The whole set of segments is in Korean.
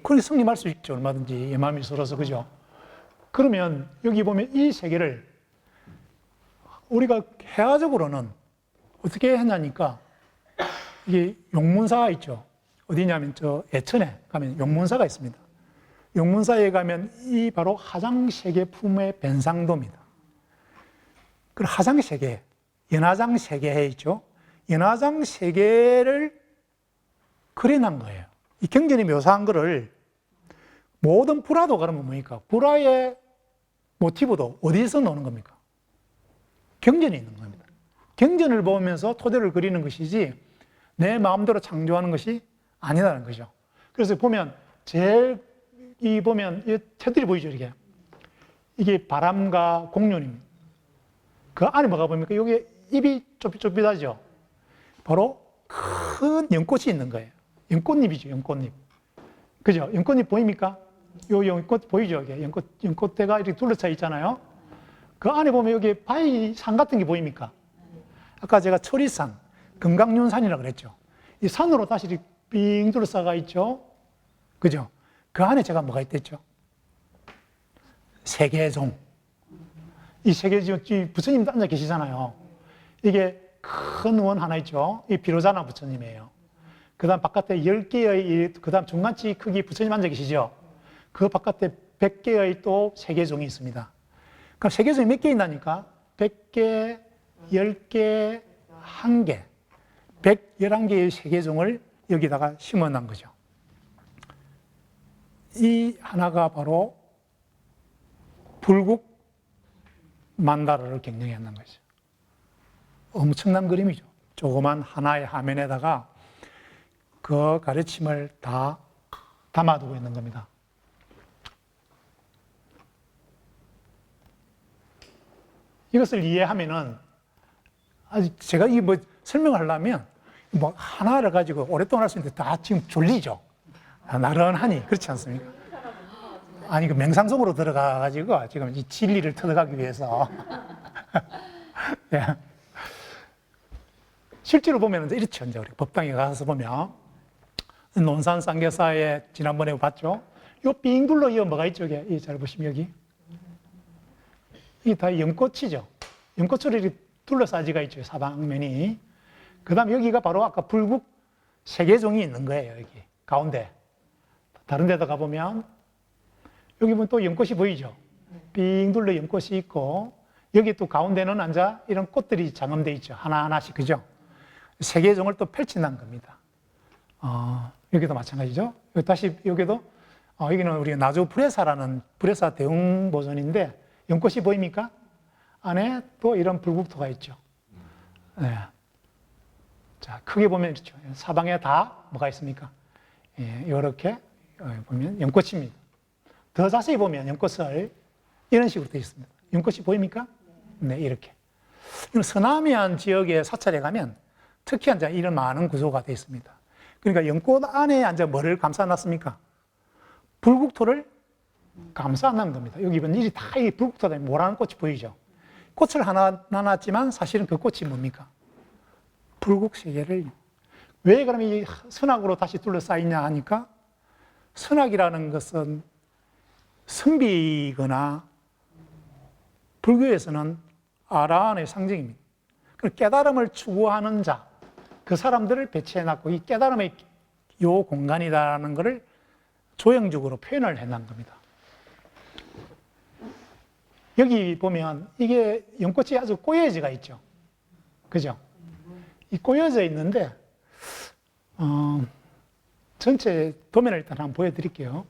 그렇게 성립할 수 있죠. 얼마든지 이 마음이 서러서, 그죠? 그러면 여기 보면 이 세계를 우리가 회화적으로는 어떻게 했냐니까, 이게 용문사가 있죠. 어디냐면 저 예천에 가면 용문사가 있습니다. 용문사에 가면 이 바로 하장세계 품의 변상도입니다. 그 하장세계, 연화장세계에 있죠. 연화장세계를 그려놓은 거예요. 이 경전이 묘사한 거를 모든 불화도 그러면 뭡니까? 불화의 모티브도 어디서 나오는 겁니까? 경전이 있는 겁니다. 경전을 보면서 토대를 그리는 것이지 내 마음대로 창조하는 것이 아니라는 거죠. 그래서 보면 제일 보면 이 테두리 보이죠, 이게 바람과 공륜입니다. 그 안에 뭐가 보입니까? 여기 입이 좁깃좁깃하죠. 바로 큰 연꽃이 있는 거예요. 연꽃잎이죠, 연꽃잎. 그죠? 연꽃잎 보입니까? 요 연꽃 보이죠? 이게 연꽃대가 이렇게 둘러차 있잖아요. 그 안에 보면 여기 바위 산 같은 게 보입니까? 아까 제가 철이산, 금강윤산이라고 그랬죠. 이 산으로 다시 이렇게 빙 둘러싸가 있죠. 그죠? 그 안에 제가 뭐가 있댔죠? 세계종. 이 세계종, 부처님도 앉아 계시잖아요. 이게 큰 원 하나 있죠. 이 비로자나 부처님이에요. 그 다음 바깥에 10개의, 그 다음 중간치 크기 부처님 앉아 계시죠. 그 바깥에 100개의 또 세계종이 있습니다. 그럼 세계종이 몇 개 있나니까? 100개, 10개, 1개. 111개의 세계종을 여기다가 심어 놓은 거죠. 이 하나가 바로 불국 만다라를 경영해 놓은 거죠. 엄청난 그림이죠. 조그만 하나의 화면에다가 그 가르침을 다 담아두고 있는 겁니다. 이것을 이해하면은, 아직 제가 이 뭐 설명을 하려면 뭐 하나를 가지고 오랫동안 할 수 있는데 다 지금 졸리죠. 나른하니. 그렇지 않습니까? 아니, 그 맹상 속으로 들어가가지고 지금 이 진리를 터득하기 위해서. 예. 실제로 보면 이렇죠. 이제 우리 법당에 가서 보면 논산 쌍계사에 지난번에 봤죠. 요 빙 둘러 이어 뭐가 있죠? 이게 잘 보시면 여기. 이게 다 연꽃이죠. 연꽃으로 이렇게 둘러싸지가 있죠. 사방면이. 그 다음에 여기가 바로 아까 불국 세계종이 있는 거예요. 여기 가운데. 다른 데다 가보면 여기 보면 또 연꽃이 보이죠. 빙 둘러 연꽃이 있고 여기 또 가운데는 앉아 이런 꽃들이 장엄되어 있죠. 하나하나씩. 그죠? 세계종을 또 펼친다는 겁니다. 여기도 마찬가지죠. 다시 여기도 여기는 우리 나주 불회사라는 불회사 대웅 보존인데 연꽃이 보입니까? 안에 또 이런 불국토가 있죠. 네. 자, 크게 보면 이렇죠. 사방에 다 뭐가 있습니까? 예, 이렇게 보면 연꽃입니다. 더 자세히 보면 연꽃을 이런 식으로 되어 있습니다. 연꽃이 보입니까? 네, 이렇게. 서남해안 지역의 사찰에 가면 특히 이제 이런 많은 구조가 되어 있습니다. 그러니까 연꽃 안에 이제 뭐를 감싸놨습니까? 불국토를 감싸놓은 겁니다. 여기 보면 이 다 이 불국토에 모라는 꽃이 보이죠? 꽃을 하나 놨지만 사실은 그 꽃이 뭡니까? 불국세계를. 왜 그러면 이 선악으로 다시 둘러싸이냐 하니까 선악이라는 것은 선비거나 불교에서는 아라한의 상징입니다. 깨달음을 추구하는 자, 그 사람들을 배치해놨고 이 깨달음의 요 공간이라는 것을 조형적으로 표현을 해놓은 겁니다. 여기 보면 이게 연꽃이 아주 꼬여지가 있죠. 그죠? 이 꼬여져 있는데, 전체 도면을 일단 한번 보여드릴게요.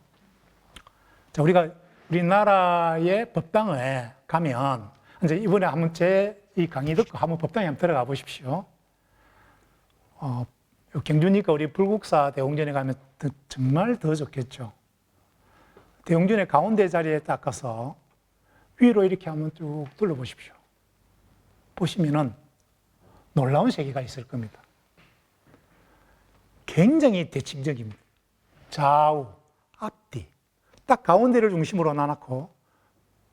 자, 우리나라의 법당에 가면, 이제 이번에 한번 이 강의 듣고 한번 법당에 한번 들어가 보십시오. 경주니까 우리 불국사 대웅전에 가면 정말 더 좋겠죠. 대웅전의 가운데 자리에 딱 가서 위로 이렇게 한번 쭉 둘러보십시오. 보시면은 놀라운 세계가 있을 겁니다. 굉장히 대칭적입니다. 좌우, 앞뒤. 딱 가운데를 중심으로 나눠놓고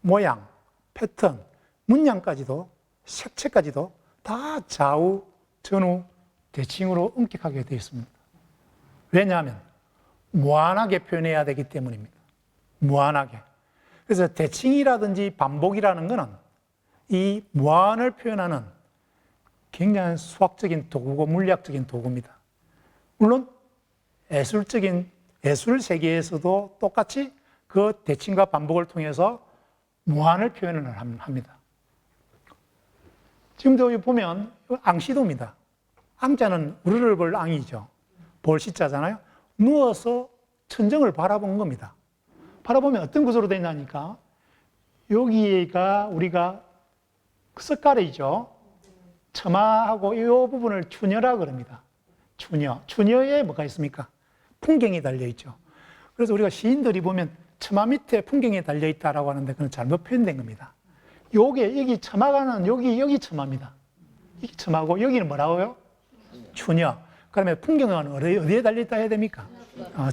모양, 패턴, 문양까지도 색채까지도 다 좌우, 전후, 대칭으로 엄격하게 되어 있습니다. 왜냐하면 무한하게 표현해야 되기 때문입니다. 무한하게. 그래서 대칭이라든지 반복이라는 것은 이 무한을 표현하는 굉장히 수학적인 도구고 물리학적인 도구입니다. 물론 예술 세계에서도 똑같이 그 대칭과 반복을 통해서 무한을 표현을 합니다. 지금도 보면 앙시도입니다. 앙자는 우르르 볼 앙이죠. 볼 시자잖아요. 누워서 천정을 바라본 겁니다. 바라보면 어떤 구조로 되어 있나니까 여기가 우리가 석가래이죠. 처마하고 이 부분을 추녀라 그럽니다. 추녀. 추녀에 뭐가 있습니까? 풍경이 달려있죠. 그래서 우리가 시인들이 보면 처마 밑에 풍경이 달려있다라고 하는데 그건 잘못 표현된 겁니다. 여기 처마가는 여기 처마입니다. 이게 처마고 여기는 뭐라고요? 추녀. 그러면 풍경은 어디에 달려있다 해야 됩니까?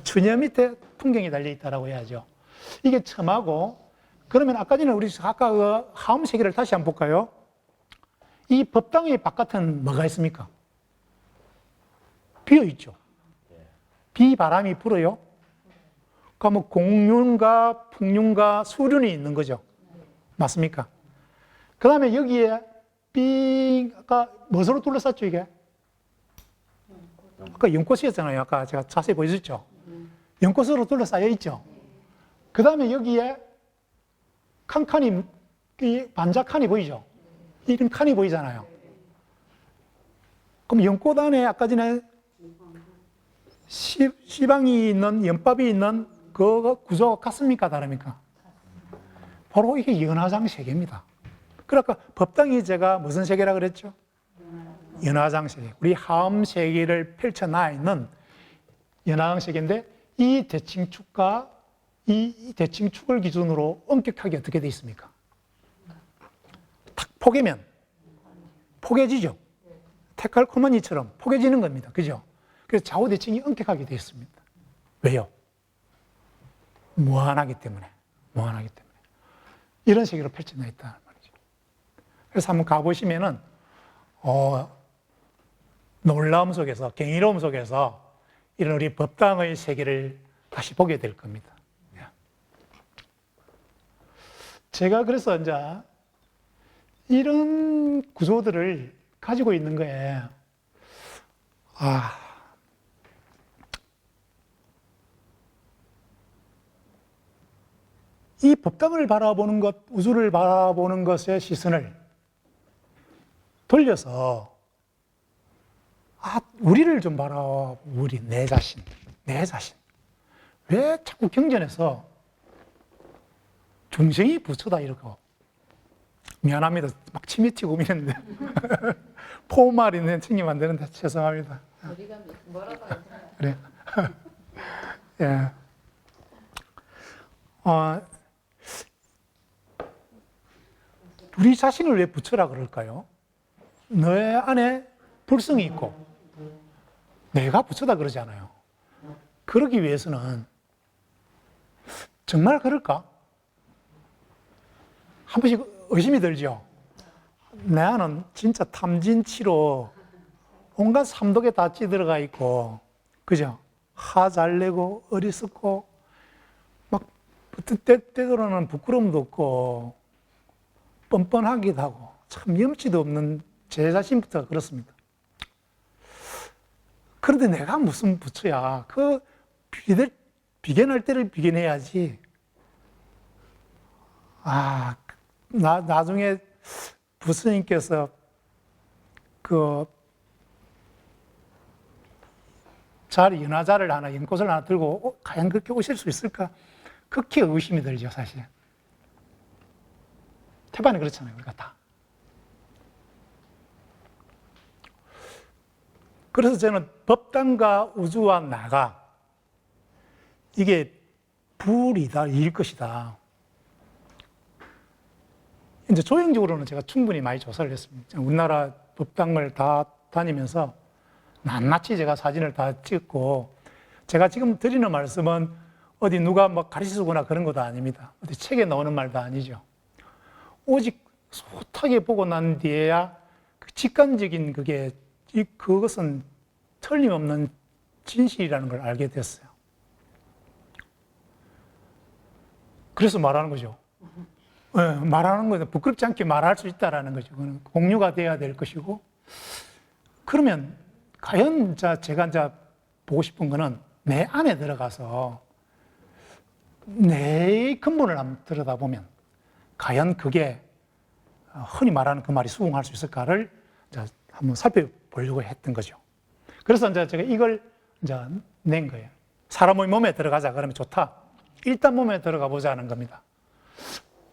추녀 밑에 풍경이 달려있다라고 해야죠. 이게 처마고, 그러면 아까 전에 우리 아까 그 하음 세계를 다시 한번 볼까요? 이 법당의 바깥은 뭐가 있습니까? 비어있죠. 비바람이 불어요. 그러면 공륜과 풍륜과 수륜이 있는 거죠. 맞습니까? 그 다음에 여기에 아까 무엇으로 둘러쌌죠, 이게? 아까 연꽃이었잖아요. 아까 제가 자세히 보여줬죠. 연꽃으로 둘러싸여 있죠. 그 다음에 여기에 칸칸이, 반자칸이 보이죠? 이런 칸이 보이잖아요. 그럼 연꽃 안에 아까 전에 시방이 있는, 연밥이 있는 그 구조가 같습니까? 다릅니까? 바로 이게 연화장 세계입니다. 그러니까 법당이 제가 무슨 세계라 그랬죠? 연화장 세계. 우리 하음 세계를 펼쳐놔 있는 연화장 세계인데 이 대칭축과 이 대칭축을 기준으로 엄격하게 어떻게 되어 있습니까? 탁 포개면 포개지죠. 테칼코마니처럼 포개지는 겁니다. 그죠? 그래서 좌우 대칭이 엄격하게 되어 있습니다. 왜요? 무한하기 때문에. 무한하기 때문에. 이런 세계로 펼쳐져 있다는 말이죠. 그래서 한번 가보시면은, 놀라움 속에서, 경이로움 속에서 이런 우리 법당의 세계를 다시 보게 될 겁니다. 제가 그래서 이제 이런 구조들을 가지고 있는 거에, 이 법당을 바라보는 것, 우주를 바라보는 것의 시선을 돌려서, 우리를 좀 우리, 내 자신. 왜 자꾸 경전에서 중생이 부처다 이러고, 미안합니다. 막 침이 튀고 이랬는데. 포말 있는 칭이 만드는데 죄송합니다. 우리가 뭐라고 하지? 그래. 예. 우리 자신을 왜 부처라 그럴까요? 너의 안에 불성이 있고 내가 부처다 그러잖아요. 그러기 위해서는 정말 그럴까? 한 번씩 의심이 들죠. 내 안은 진짜 탐진치로 온갖 삼독에 다 찌들어가 있고, 그죠? 화 잘 내고 어리석고 막 때로는 부끄러움도 없고 뻔뻔하기도 하고 참 염치도 없는 제 자신부터 그렇습니다. 그런데 내가 무슨 부처야? 비견할 때를 비견해야지. 나중에 부처님께서 연화자를 하나, 연꽃을 하나 들고 과연 그렇게 오실 수 있을까? 극히 의심이 들죠, 사실. 태반이 그렇잖아요, 우리가 다. 그래서 저는 법당과 우주와 나가 이게 불이다, 일 것이다. 이제 조형적으로는 제가 충분히 많이 조사를 했습니다. 우리나라 법당을 다 다니면서 낱낱이 제가 사진을 다 찍고, 제가 지금 드리는 말씀은 어디 누가 뭐 가르쳐주거나 그런 것도 아닙니다. 어디 책에 나오는 말도 아니죠. 오직 숱하게 보고 난 뒤에야 그 직관적인 그것은 틀림없는 진실이라는 걸 알게 됐어요. 그래서 말하는 거죠. 네, 말하는 거는 부끄럽지 않게 말할 수 있다라는 거죠. 그건 공유가 돼야 될 것이고. 그러면 과연 제가 보고 싶은 거는 내 안에 들어가서 내 근본을 한번 들여다보면 과연 그게 흔히 말하는 그 말이 수긍할 수 있을까를 한번 살펴보려고 했던 거죠. 그래서 제가 이걸 낸 거예요. 사람의 몸에 들어가자 그러면 좋다. 일단 몸에 들어가 보자는 겁니다.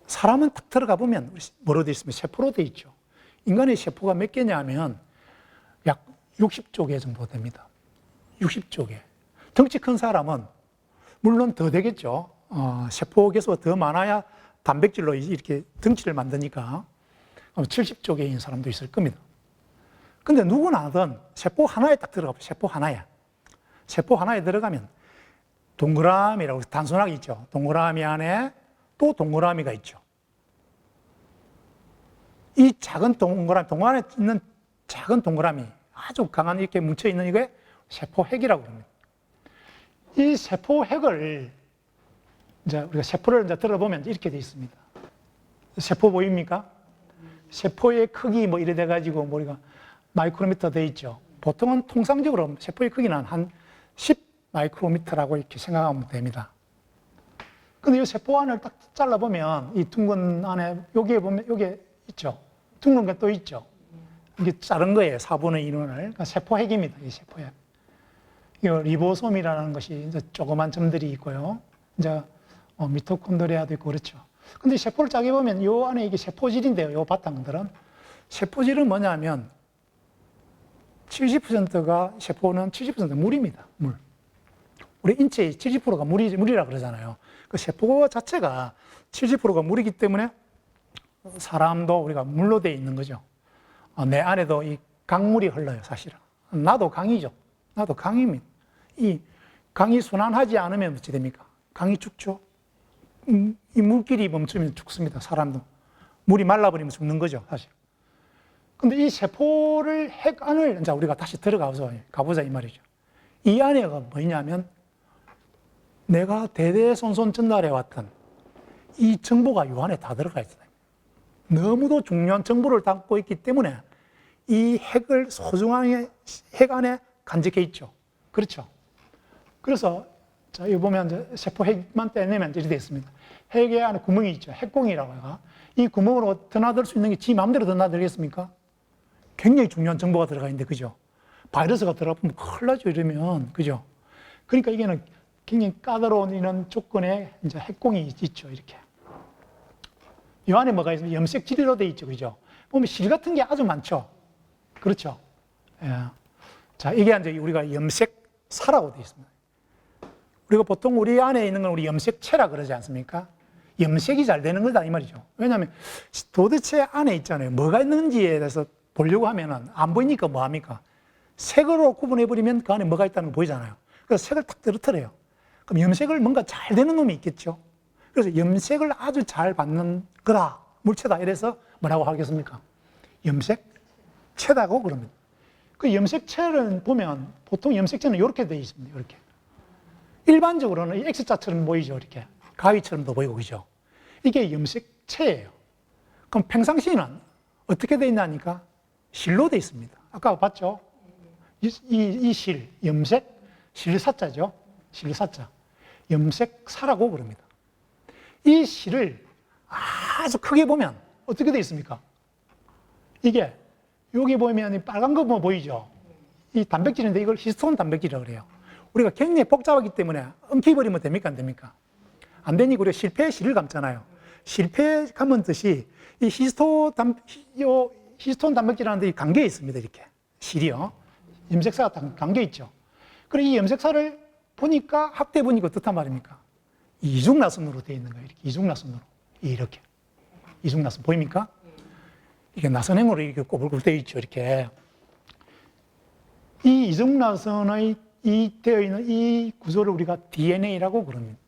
사람은 딱 들어가 보면 뭐로 되어 있으면 세포로 되어 있죠. 인간의 세포가 몇 개냐면 약 60조 개 정도 됩니다. 60조 개. 덩치 큰 사람은 물론 더 되겠죠. 세포 개수가 더 많아야 단백질로 이렇게 덩치를 만드니까 70조 개인 사람도 있을 겁니다. 근데 누구나 하든 세포 하나에 딱 들어가 보세요. 세포 하나에 들어가면 동그라미라고 단순하게 있죠. 동그라미 안에 또 동그라미가 있죠. 이 작은 동그라미 안에 있는 작은 동그라미, 아주 강한 이렇게 뭉쳐있는 이게 세포핵이라고 합니다. 이 세포핵을 우리가 세포를 들어보면 이렇게 되어 있습니다. 세포 보입니까? 세포의 크기 이래 돼가지고 우리가 마이크로미터 되어 있죠. 보통은 통상적으로 세포의 크기는 한 10 마이크로미터라고 이렇게 생각하면 됩니다. 근데 이 세포 안을 딱 잘라보면 이 둥근 안에 여기에 보면 여기에 있죠. 둥근 게 또 있죠. 이게 자른 거예요. 4분의 1원을. 그러니까 세포핵입니다. 이 세포핵. 이 리보솜이라는 것이 조그만 점들이 있고요. 미토콘드리아도 있고 그렇죠. 근데 세포를 짜게 보면 이 안에 이게 세포질인데요. 이 바탕들은. 세포질은 뭐냐면 70%가 세포는 70% 물입니다. 물. 우리 인체의 70%가 물이라 그러잖아요. 그 세포 자체가 70%가 물이기 때문에 사람도 우리가 물로 되어 있는 거죠. 내 안에도 이 강물이 흘러요, 사실은. 나도 강이죠. 나도 강입니다. 이 강이 순환하지 않으면 어찌 됩니까? 강이 죽죠. 이 물길이 멈추면 죽습니다, 사람도. 물이 말라버리면 죽는 거죠, 사실. 근데 이 세포를 핵 안을 우리가 다시 가보자 이 말이죠. 이 안에가 뭐냐면 내가 대대손손 전달해 왔던 이 정보가 이 안에 다 들어가 있어요. 너무도 중요한 정보를 담고 있기 때문에 이 핵을 소중하게 핵 안에 간직해 있죠. 그렇죠. 그래서 여기 보면 세포 핵만 떼내면 이렇게 되어 있습니다. 핵의 안에 구멍이 있죠. 핵공이라고 해가. 이 구멍으로 드나들 수 있는 게 지 마음대로 드나들겠습니까? 굉장히 중요한 정보가 들어가 있는데, 그죠? 바이러스가 들어가면 큰일 나죠, 이러면. 그죠? 그러니까 이게는 굉장히 까다로운 이런 조건의 핵공이 있죠, 이렇게. 이 안에 뭐가 있으면 염색질로 되어 있죠, 그죠? 보면 실 같은 게 아주 많죠. 그렇죠? 예. 자, 이게 우리가 염색사라고 되어 있습니다. 우리가 보통 우리 안에 있는 건 우리 염색체라 그러지 않습니까? 염색이 잘 되는 거다, 이 말이죠. 왜냐하면 도대체 안에 있잖아요. 뭐가 있는지에 대해서 보려고 하면은 안 보이니까 뭐 합니까? 색으로 구분해버리면 그 안에 뭐가 있다는 거 보이잖아요. 그래서 색을 탁 떨어뜨려요. 그럼 염색을 뭔가 잘 되는 놈이 있겠죠. 그래서 염색을 아주 잘 받는 거다, 물체다, 이래서 뭐라고 하겠습니까? 염색체다고 그럽니다. 그 염색체를 보면 보통 염색체는 이렇게 되어 있습니다. 이렇게. 일반적으로는 이 X자처럼 보이죠. 이렇게. 가위처럼도 보이고, 그죠? 이게 염색체예요. 그럼 평상시에는 어떻게 되어 있냐니까? 실로 되어 있습니다. 아까 봤죠? 이 실, 염색, 실사자죠. 실사자. 염색사라고 그럽니다. 이 실을 아주 크게 보면 어떻게 되어 있습니까? 이게 여기 보면 빨간 거 보이죠? 이 단백질인데 이걸 히스톤 단백질이라고 그래요. 우리가 굉장히 복잡하기 때문에 엉켜버리면 됩니까? 안 됩니까? 안 되니까 우리가 실패에 실을 감잖아요. 실패에 감은 듯이 이 히스톤 단백질이라는 데 관계에 있습니다. 이렇게. 실이요. 염색사가 관계에 있죠. 그리고 이 염색사를 보니까 확대해 보니까 어떻단 말입니까? 이중나선으로 되어 있는 거예요. 이렇게 이중나선으로. 이렇게. 이중나선 보입니까? 이게 나선형으로 이렇게 꼬불꼬불 되어 있죠. 이렇게. 이 이중나선의 되어 있는 이 구조를 우리가 DNA라고 그럽니다.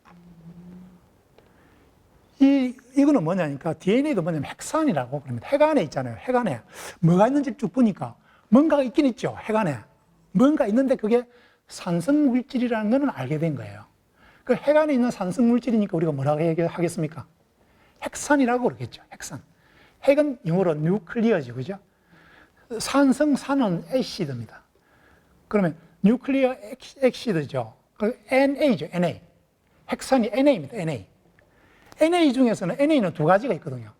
이거는 뭐냐니까 DNA도 뭐냐면 핵산이라고 그럽니다. 핵 안에 있잖아요. 핵 안에. 뭐가 있는지 쭉 보니까 뭔가가 있긴 있죠. 핵 안에. 뭔가 있는데 그게 산성물질이라는 거는 알게 된 거예요. 그 핵 안에 있는 산성 물질이니까 우리가 뭐라고 하겠습니까? 핵산이라고 그러겠죠. 핵산. 핵은 영어로 뉴클리어지, 그죠? 산성산은 애시드입니다. 그러면 뉴클리어 엑시드죠. NA죠, NA. 핵산이 NA입니다, NA. NA 중에서는 NA는 두 가지가 있거든요.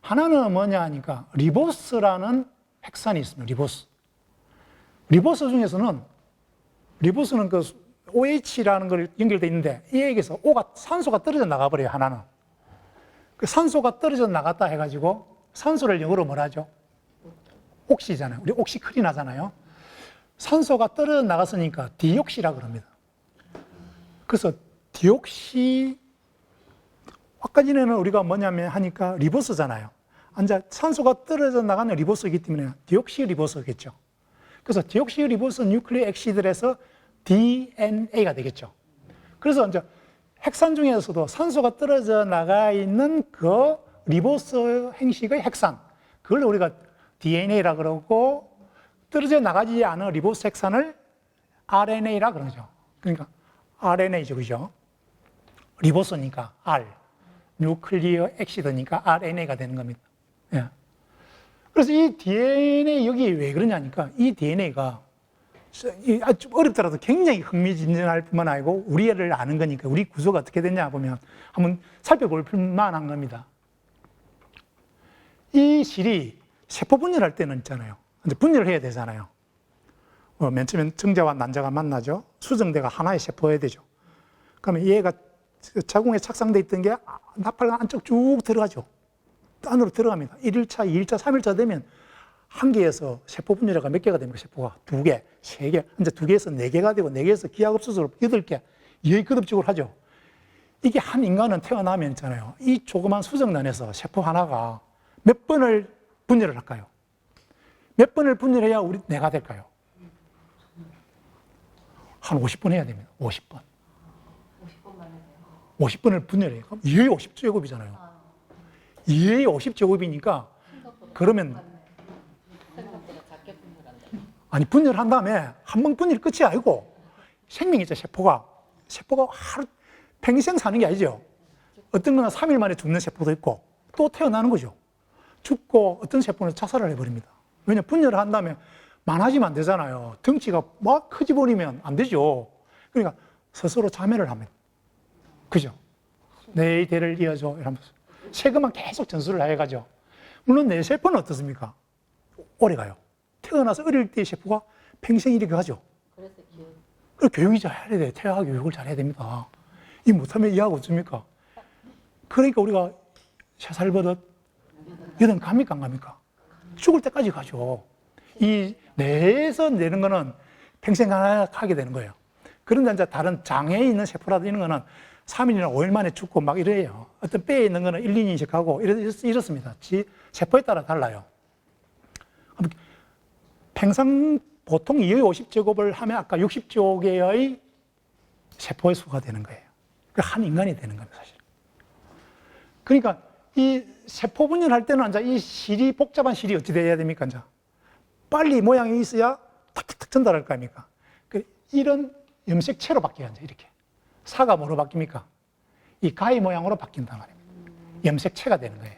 하나는 뭐냐 하니까 리보스라는 핵산이 있습니다. 리보스 중에서는 리보스는 그 OH라는 걸 연결되어 있는데 이에게서 산소가 떨어져 나가버려요. 하나는. 그 산소가 떨어져 나갔다 해가지고 산소를 영어로 뭐라 하죠? 옥시잖아요. 우리 옥시클린 하잖아요. 산소가 떨어져 나갔으니까 디옥시라 그럽니다. 그래서 디옥시, 아까 전에는 우리가 뭐냐면 하니까 리버스잖아요. 이제 산소가 떨어져 나가는 리버스이기 때문에 디옥시 리버스겠죠. 그래서 디옥시 리버스 뉴클리어 엑시드에서 DNA가 되겠죠. 그래서 이제 핵산 중에서도 산소가 떨어져 나가 있는 그 리버스 행식의 핵산, 그걸 우리가 DNA라 그러고, 떨어져 나가지 않은 리보스 핵산을 RNA라 그러죠. 그러니까 RNA죠, 그죠? 리보스니까 R, 뉴클리어 엑시드니까 RNA가 되는 겁니다. 예. 그래서 이 DNA 여기 왜 그러냐니까 이 DNA가 아주 어렵더라도 굉장히 흥미진진할 뿐만 아니고 우리를 아는 거니까 우리 구조가 어떻게 됐냐 보면 한번 살펴볼 만한 겁니다. 이 실이 세포 분열할 때는 있잖아요. 이제 분열을 해야 되잖아요. 맨 처음엔 정자와 난자가 만나죠. 수정대가 하나의 세포여야 되죠. 그러면 얘가 자궁에 착상돼 있던 게 나팔관 안쪽 쭉 들어가죠. 안으로 들어갑니다. 1일차, 2일차, 3일차 되면 한 개에서 세포 분열회가 몇 개가 됩니까? 세포가 2개, 3개, 이제 2개에서 4개가 되고 4개에서 기하급수로 8개, 이게 거듭적으로 하죠. 이게 한 인간은 태어나면 있잖아요. 이 조그만 수정란에서 세포 하나가 몇 번을 분열을 할까요? 몇 번을 분열해야 우리 내가 될까요? 한 50번 해야 됩니다. 50번. 50번만 해요. 50번을 분열해요. 그럼 2의 50제곱이잖아요. 2의 50제곱이니까 그러면 생각보다 작게 분열한다. 아니 분열한 다음에 한 번 분열이 끝이 아니고 생명이 있죠. 세포가 하루 평생 사는 게 아니죠. 어떤 거는 3일 만에 죽는 세포도 있고 또 태어나는 거죠. 죽고 어떤 세포는 자살을 해버립니다. 왜냐 분열을 한 다음에 많아지면 안 되잖아요. 덩치가 막 커져버리면 안 되죠. 그러니까 스스로 자멸을 합니다. 그죠? 내 대를 이어줘 이러면서 세금만 계속 전수를 해가죠. 물론 내 세포는 어떻습니까? 오래 가요. 태어나서 어릴 때 세포가 평생 이렇게 가죠. 그래서 교육이 잘해야 돼요. 태아 교육을 잘해야 됩니다. 이 못하면 이해하고 어습니까? 그러니까 우리가 3살 버릇 8 갑니까 안 갑니까? 죽을 때까지 가죠. 이 뇌에서 내는 거는 평생 가게 되는 거예요. 그런데 이제 다른 장애에 있는 세포라든지 이런 거는 3일이나 5일 만에 죽고 막 이래요. 어떤 뼈에 있는 거는 1, 2년씩 하고 이렇습니다. 세포에 따라 달라요. 평생 보통 2의 50제곱을 하면 아까 60조 개의 세포의 수가 되는 거예요. 한 인간이 되는 겁니다, 사실. 그러니까 이 세포 분열할 때는 이제 이 실이, 복잡한 실이 어찌 돼야 됩니까, 이제? 빨리 모양이 있어야 탁탁탁 전달할 거 아닙니까? 이런 염색체로 바뀌어요, 이제 이렇게. 사가 뭐로 바뀝니까? 이 가위 모양으로 바뀐단 말입니다. 염색체가 되는 거예요.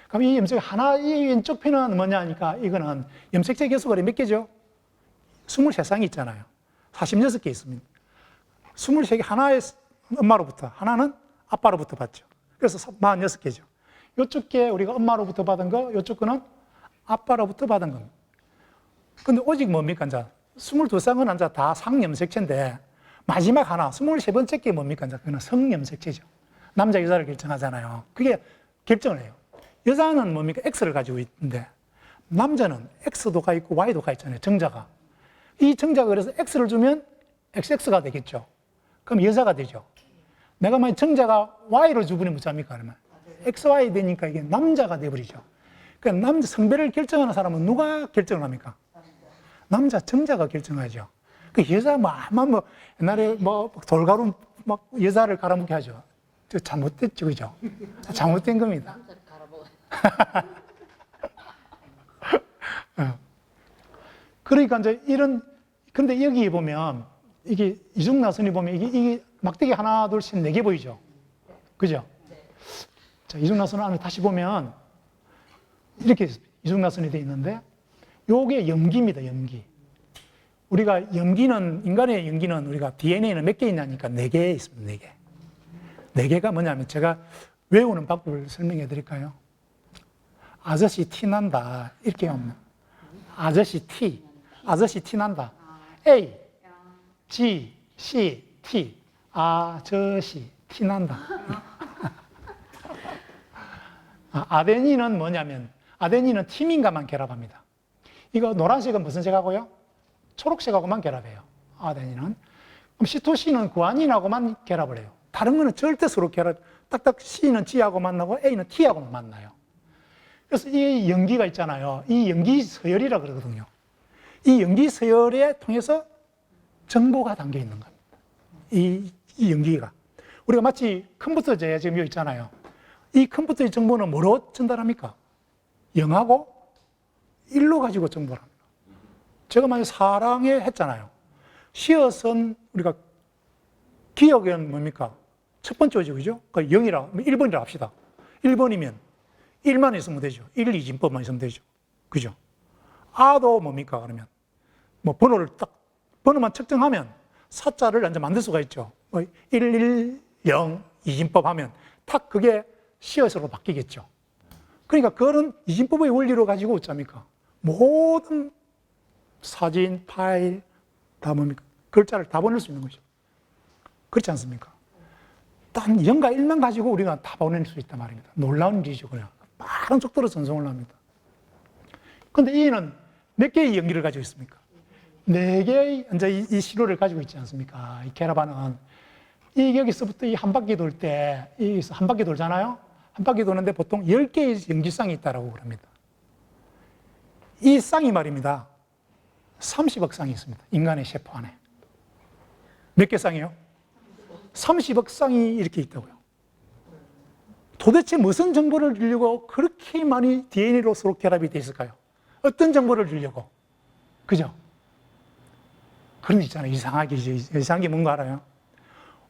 그럼 이 염색 이 왼쪽 편은 뭐냐 하니까 이거는 염색체 개수가 몇 개죠? 23쌍이 있잖아요. 46개 있습니다. 23개, 하나의 엄마로부터, 하나는 아빠로부터 받죠. 그래서 46개죠. 이쪽 게 우리가 엄마로부터 받은 거, 이쪽 거는 아빠로부터 받은 겁니다. 근데 오직 뭡니까, 이제? 22쌍은 이제 다 상염색체인데, 마지막 하나, 23번째 게 뭡니까, 이제? 그거는 성염색체죠. 남자, 여자를 결정하잖아요. 그게 결정을 해요. 여자는 뭡니까? X를 가지고 있는데, 남자는 X도 가 있고 Y도 가 있잖아요, 정자가. 이 정자가 그래서 X를 주면 XX가 되겠죠. 그럼 여자가 되죠. 내가 만약 정자가 Y를 주버리면 뭐합니까? 그러면 XY 되니까 이게 남자가 돼버리죠. 그러니까 남자 성별을 결정하는 사람은 누가 결정을 합니까? 남자 정자가 결정하죠. 그 여자 뭐 옛날에 뭐 돌가루 막 여자를 갈아먹게 하죠. 저 잘못됐죠, 그죠? 잘못된 겁니다. 남자를 갈아먹어. 그러니까 이제 그런데 여기 보면 이게 이중나선이 보면 이게 막대기 하나, 둘, 셋, 네 개 보이죠? 그죠? 자, 이중나선 안을 다시 보면 이렇게 이중나선이 되어 있는데 요게 염기입니다, 염기. 우리가 염기는, 인간의 염기는 우리가 DNA는 몇 개 있냐니까 4개 있습니다, 4개. 4개가 뭐냐면 제가 외우는 방법을 설명해 드릴까요? 아저씨 티 난다. 이렇게 하면 아저씨 티 난다. A, G, C, T. 아저씨 티 난다. 아데닌은 뭐냐면 아데닌은 티민과만 결합합니다. 이거 노란색은 무슨 색하고요? 초록색하고만 결합해요. 아데닌은. 그럼 시토신은 구아닌하고만 결합을 해요. 다른 거는 절대 서로 딱딱 C는 G하고 만나고 A는 T하고 만나요. 그래서 이 염기가 있잖아요. 이 염기 서열이라 그러거든요. 이 염기 서열에 통해서 정보가 담겨 있는 겁니다. 이 염기가. 우리가 마치 컴퓨터제 지금 여기 있잖아요. 이 컴퓨터의 정보는 뭐로 전달합니까? 0하고 1로 가지고 정보를 합니다. 제가 만약 사랑에 했잖아요. 시어선 우리가 기억은 뭡니까? 첫 번째 오죠, 그죠? 그러니까 0이라, 1번이라 합시다. 1번이면 1만 있으면 되죠. 1, 2진법만 있으면 되죠. 그죠? 아도 뭡니까, 그러면? 뭐 번호만 측정하면 사자를 이제 만들 수가 있죠. 1, 1, 0, 2진법 하면 탁 그게 시어서로 바뀌겠죠. 그러니까 그거는 이진법의 원리로 가지고 어쩝니까? 모든 사진, 파일, 다 뭡니까? 글자를 다 보낼 수 있는 거죠. 그렇지 않습니까? 단 0과 1만 가지고 우리가 다 보낼 수 있단 말입니다. 놀라운 일이죠, 그냥. 빠른 속도로 전송을 합니다. 그런데 이는 몇 개의 연기를 가지고 있습니까? 4개의 이제 이 신호를 가지고 있지 않습니까? 이 케라반은. 이 여기서부터 이 한 바퀴 돌 때, 여기서 한 바퀴 돌잖아요? 한 바퀴 도는데 보통 10개의 연기쌍이 있다고 그럽니다. 이 쌍이 말입니다. 30억 쌍이 있습니다. 인간의 세포 안에. 몇 개 쌍이요? 30억 쌍이 이렇게 있다고요. 도대체 무슨 정보를 주려고 그렇게 많이 DNA로 서로 결합이 되어 있을까요? 어떤 정보를 주려고? 그죠? 그런 게 있잖아요. 이상한 게 뭔가 알아요?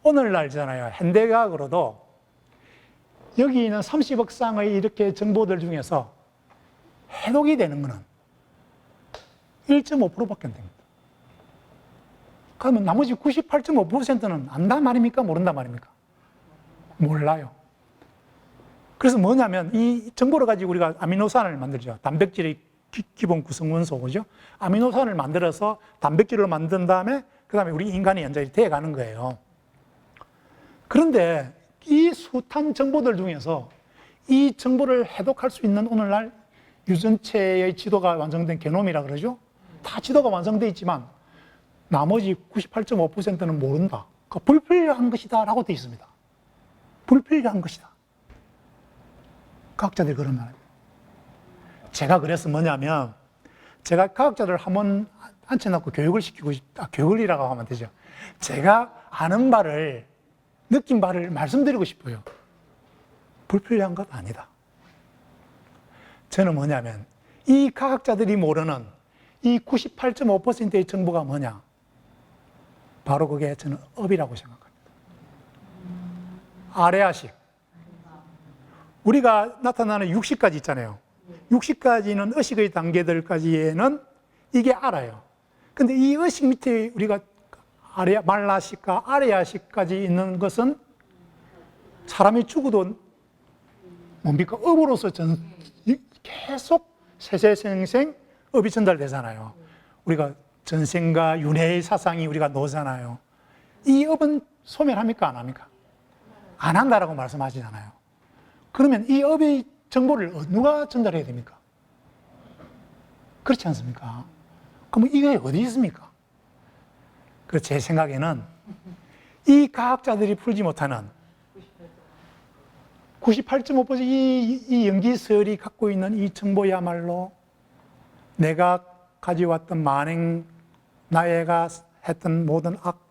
오늘날잖아요. 현대과학으로도 여기 있는 30억 쌍의 이렇게 정보들 중에서 해독이 되는 거는 1.5%밖에 안 됩니다. 그러면 나머지 98.5%는 안다 말입니까? 모른다 말입니까? 몰라요. 그래서 뭐냐면 이 정보를 가지고 우리가 아미노산을 만들죠. 단백질의 기본 구성원소, 그죠? 아미노산을 만들어서 단백질을 만든 다음에 그 다음에 우리 인간이 연장이 되어가는 거예요. 그런데 이 숱한 정보들 중에서 이 정보를 해독할 수 있는 오늘날 유전체의 지도가 완성된 게놈이라 그러죠? 다 지도가 완성되어 있지만 나머지 98.5%는 모른다. 그러니까 불필요한 것이다 라고 되어 있습니다. 불필요한 것이다. 과학자들이 그런 말입니다. 제가 그래서 뭐냐면 제가 과학자들 한번 앉혀놓고 교육을 시키고 싶다. 교육이라고 하면 되죠. 제가 아는 바를 느낀 바를 말씀드리고 싶어요. 불필요한 것 아니다. 저는 뭐냐면 이 과학자들이 모르는 이 98.5%의 정보가 뭐냐? 바로 그게 저는 업이라고 생각합니다. 아레아식. 우리가 나타나는 육식까지 있잖아요. 육식까지는 의식의 단계들까지에는 이게 알아요. 근데 이 의식 밑에 우리가 말라식과 아레아식까지 있는 것은 사람이 죽어도 뭡니까? 업으로서 계속 세세생생 업이 전달되잖아요. 우리가 전생과 윤회의 사상이 우리가 노잖아요. 이 업은 소멸합니까? 안 합니까? 안 한다라고 말씀하시잖아요. 그러면 이 업의 정보를 누가 전달해야 됩니까? 그렇지 않습니까? 그럼 이게 어디 있습니까? 그래서 제 생각에는 이 과학자들이 풀지 못하는 98.5% 이 연기설이 갖고 있는 이 정보야말로 내가 가져왔던 만행, 나애가 했던 모든 악,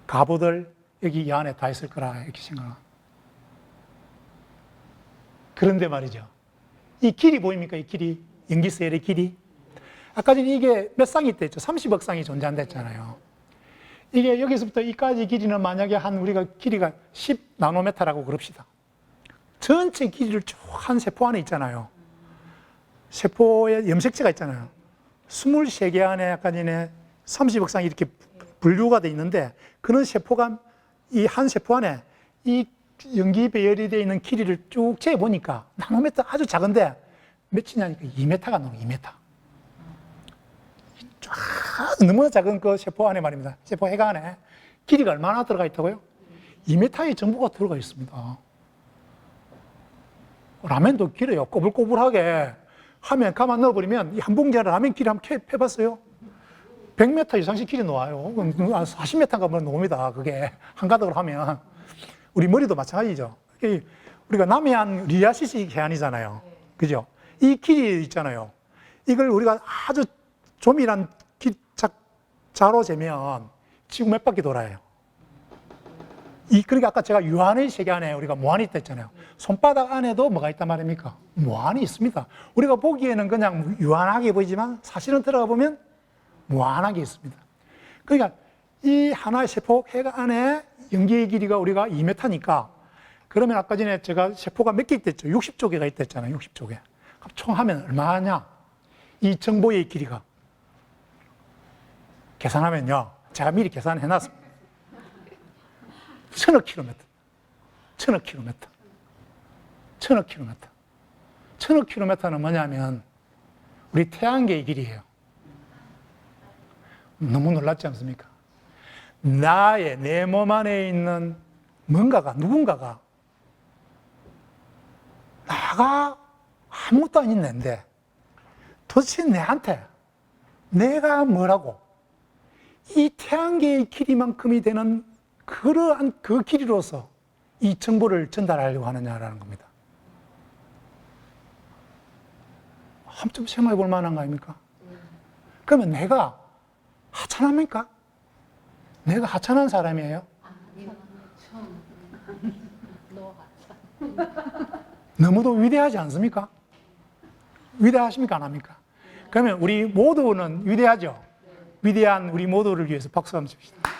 가부들 여기 이 안에 다 있을 거라 이렇게 생각합니다. 그런데 말이죠. 이 길이 보입니까? 이 길이. 연기설의 길이. 아까 전에 이게 몇 쌍이 있댔죠? 30억 쌍이 존재한다 했잖아요. 이게 여기서부터 이까지 길이는 만약에 우리가 길이가 10 나노미터라고 그럽시다. 전체 길이를 쭉 한 세포 안에 있잖아요. 세포에 염색체가 있잖아요. 23개 안에 약간 30억 쌍이 이렇게 분류가 돼 있는데, 그런 세포가 이 한 세포 안에 이 염기 배열이 되어 있는 길이를 쭉 재보니까 나노미터 아주 작은데 몇이냐니까 2m가 나오는 2m. 쫙 너무나 작은 그 세포 안에 말입니다. 세포 해가 안에 길이가 얼마나 들어가 있다고요? 2m의 정보가 들어가 있습니다. 라면도 길어요. 꼬불꼬불하게 하면 가만 넣어버리면 한 봉지 라면 길이 한번 해봤어요? 100m 이상씩 길이 나와요. 40m인가 보면 나옵니다. 그게 한가득으로 하면. 우리 머리도 마찬가지죠. 우리가 남해안 리아시스 해안이잖아요. 그죠? 이 길이 있잖아요. 이걸 우리가 아주 조밀한 자로 재면 지구 몇 바퀴 돌아요. 그러니까 아까 제가 유한의 세계 안에 우리가 무한이 있다 했잖아요. 손바닥 안에도 뭐가 있단 말입니까? 무한이 있습니다. 우리가 보기에는 그냥 유한하게 보이지만 사실은 들어가 보면 무한하게 있습니다. 그러니까 이 하나의 세포 해가 안에 염기의 길이가 우리가 2m니까, 그러면 아까 전에 제가 세포가 몇 개 있댔죠? 60조 개가 있댔잖아요. 60조 개. 그럼 총 하면 얼마냐? 이 정보의 길이가. 계산하면요. 제가 미리 계산해 놨습니다. 1000억 킬로미터. 1000억 킬로미터. 1000억 킬로미터. 1000억 킬로미터는 뭐냐면 우리 태양계의 길이에요. 너무 놀랍지 않습니까? 내 몸 안에 있는 누군가가 나가 아무것도 아닌 내인데 도대체 내한테 내가 뭐라고 이 태양계의 길이만큼이 되는 그러한 그 길이로서 이 정보를 전달하려고 하느냐라는 겁니다. 한번 생각해 볼 만한 거 아닙니까? 그러면 내가 하찮합니까? 내가 하찮은 사람이에요? 너무도 위대하지 않습니까? 위대하십니까? 안 합니까? 그러면 우리 모두는 위대하죠? 위대한 우리 모두를 위해서 박수 한번 칩시다.